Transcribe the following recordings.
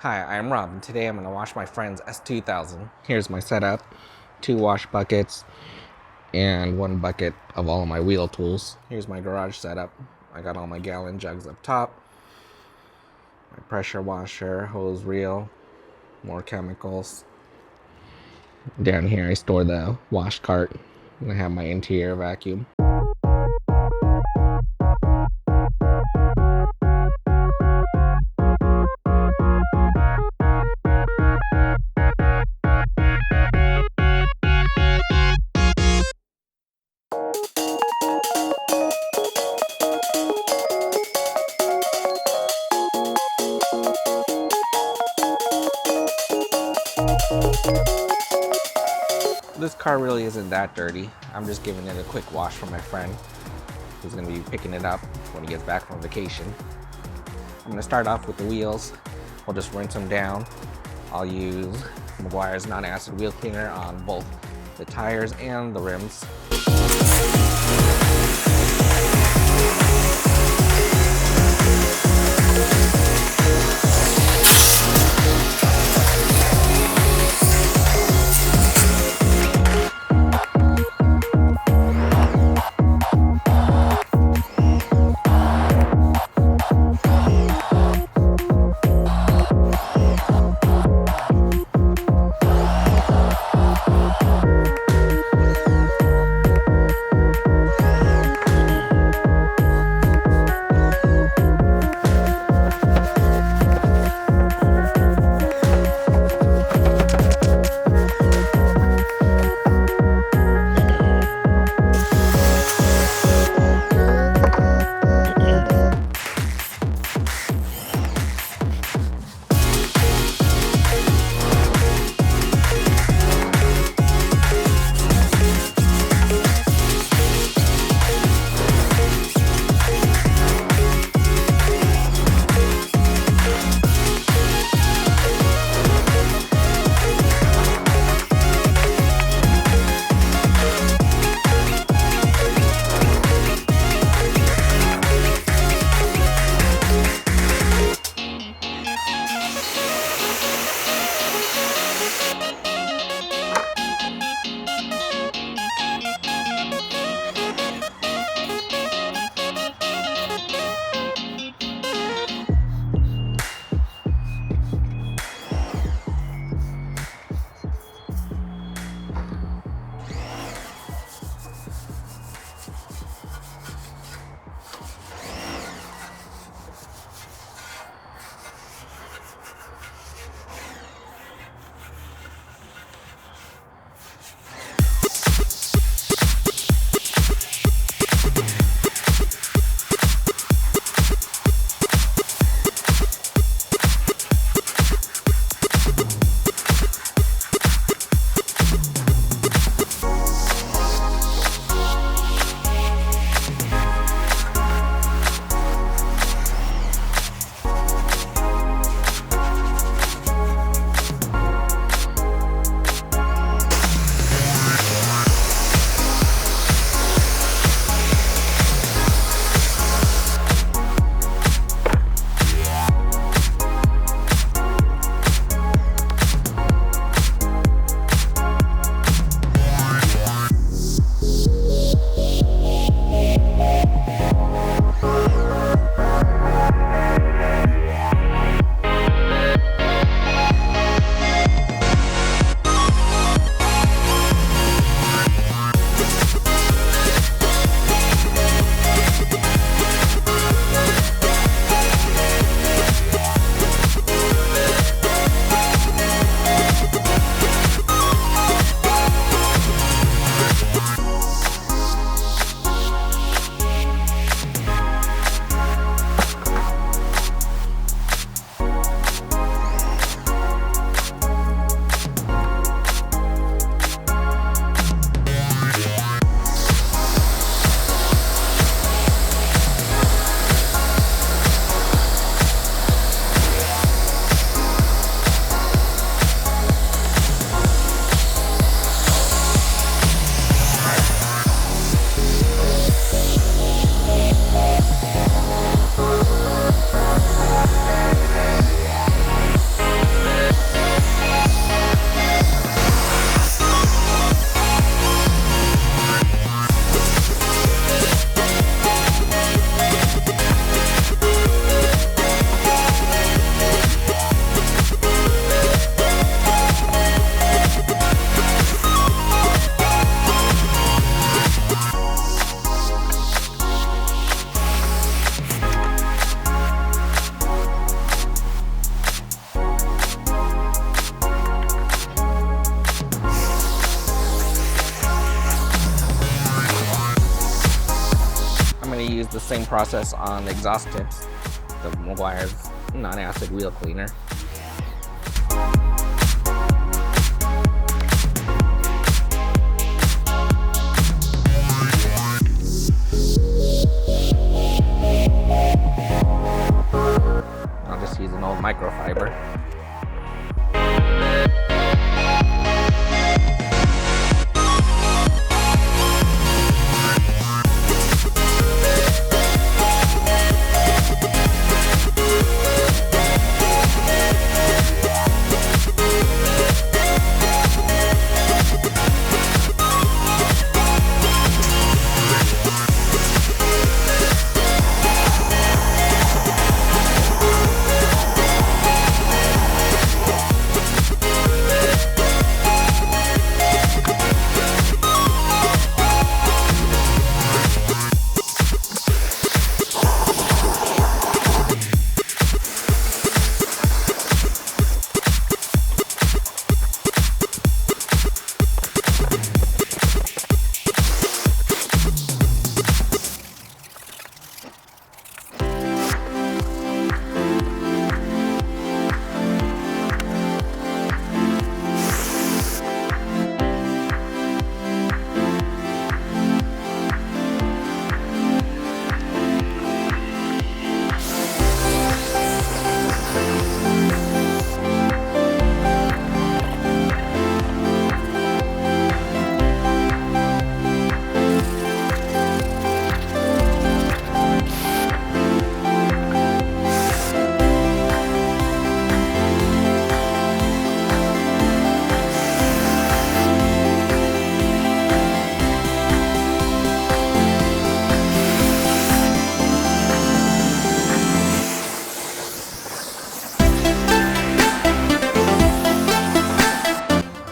Hi, I'm Rob, and today I'm going to wash my friend's S2000. Here's my setup. 2 wash buckets and 1 bucket of all of my wheel tools. Here's my garage setup. I got all my gallon jugs up top, my pressure washer, hose reel, more chemicals. Down here I store the wash cart, and I have my interior vacuum. This car really isn't that dirty. I'm just giving it a quick wash for my friend who's going to be picking it up when he gets back from vacation. I'm going to start off with the wheels. We'll just rinse them down. I'll use Meguiars non-acid wheel cleaner on both the tires and the rims. use the same process on the exhaust tips, the Meguiars non-acid wheel cleaner. I'll just use an old microfiber.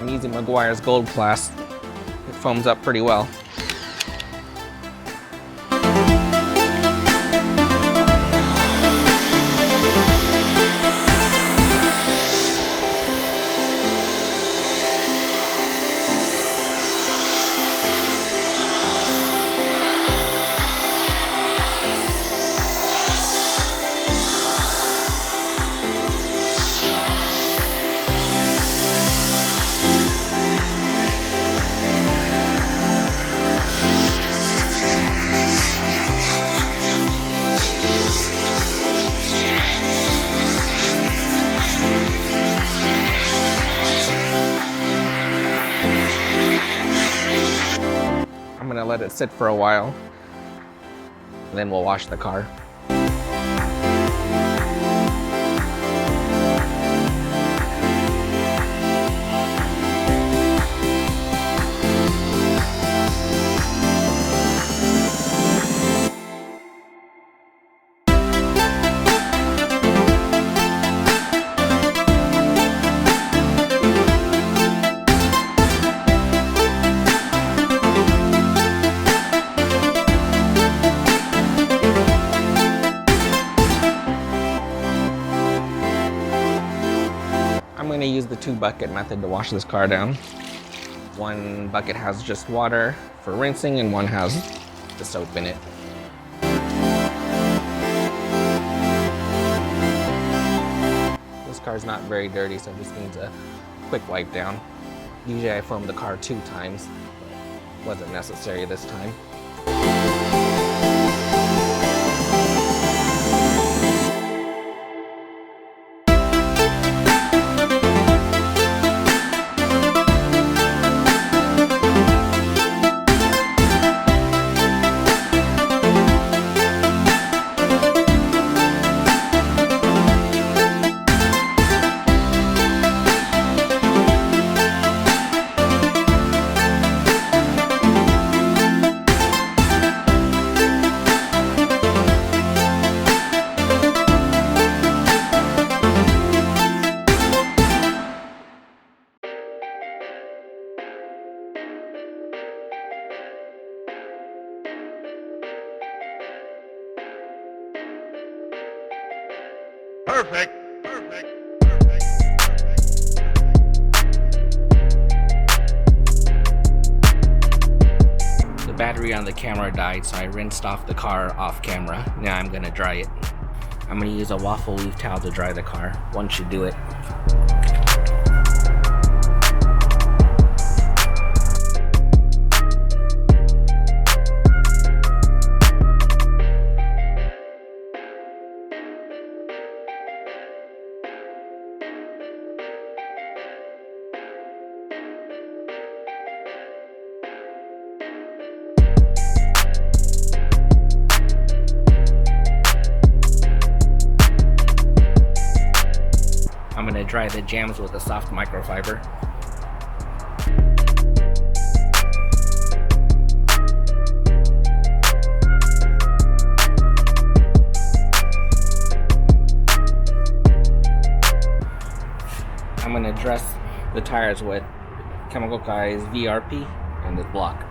Using Meguiars Gold Class. It foams up pretty well. I'm gonna let it sit for a while, and then we'll wash the car. I'm going to use the 2-bucket method to wash this car down. One bucket has just water for rinsing and one has the soap in it. This car's not very dirty, so it just needs a quick wipe down. Usually I foam the car 2 times, but wasn't necessary this time. battery on the camera died, so I rinsed off the car off camera. Now I'm gonna dry it. I'm gonna use a waffle weave towel to dry the car. One should do it. I'm gonna dry the jams with a soft microfiber. I'm gonna dress the tires with Chemical Guys VRP and this block.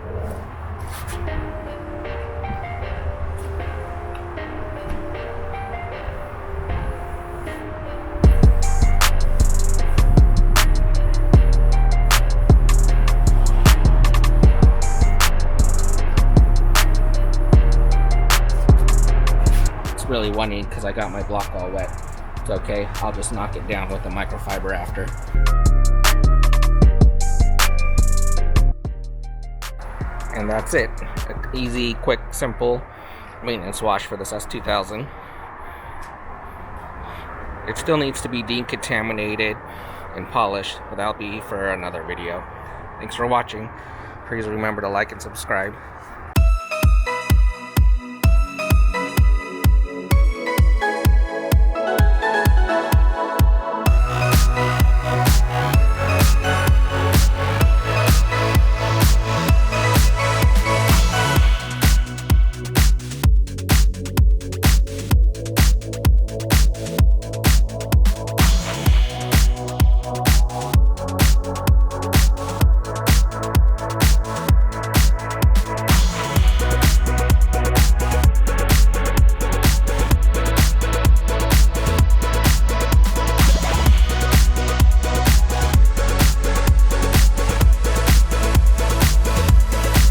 Really winding because I got my block all wet. It's okay, I'll just knock it down with the microfiber after. And that's it. An easy, quick, simple maintenance wash for this S2000. It still needs to be decontaminated and polished, but that'll be for another video. Thanks for watching. Please remember to like and subscribe.